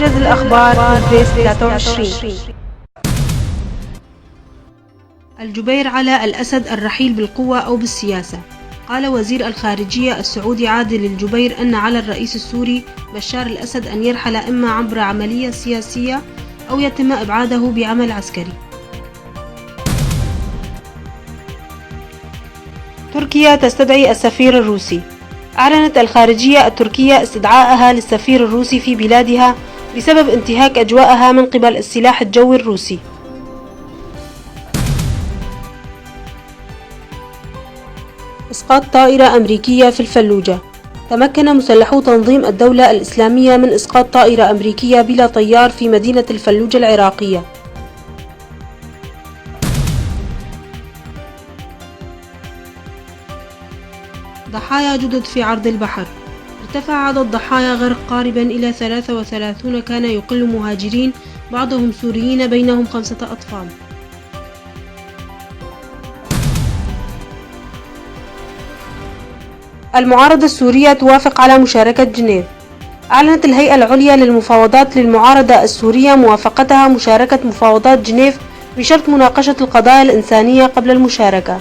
موجز الأخبار في 23. الجبير على الأسد الرحيل بالقوة أو بالسياسة. قال وزير الخارجية السعودي عادل الجبير أن على الرئيس السوري بشار الأسد أن يرحل إما عبر عملية سياسية أو يتم إبعاده بعمل عسكري. تركيا تستدعي السفير الروسي. أعلنت الخارجية التركية استدعائها للسفير الروسي في بلادها بسبب انتهاك أجواءها من قبل السلاح الجوي الروسي. إسقاط طائرة أمريكية في الفلوجة. تمكن مسلحو تنظيم الدولة الإسلامية من إسقاط طائرة أمريكية بلا طيار في مدينة الفلوجة العراقية. ضحايا جدد في عرض البحر. ارتفع عدد ضحايا غرق قاربا إلى 33 كان يقل مهاجرين بعضهم سوريين بينهم 5 أطفال. المعارضة السورية توافق على مشاركة جنيف. أعلنت الهيئة العليا للمفاوضات للمعارضة السورية موافقتها مشاركة مفاوضات جنيف بشرط مناقشة القضايا الإنسانية قبل المشاركة.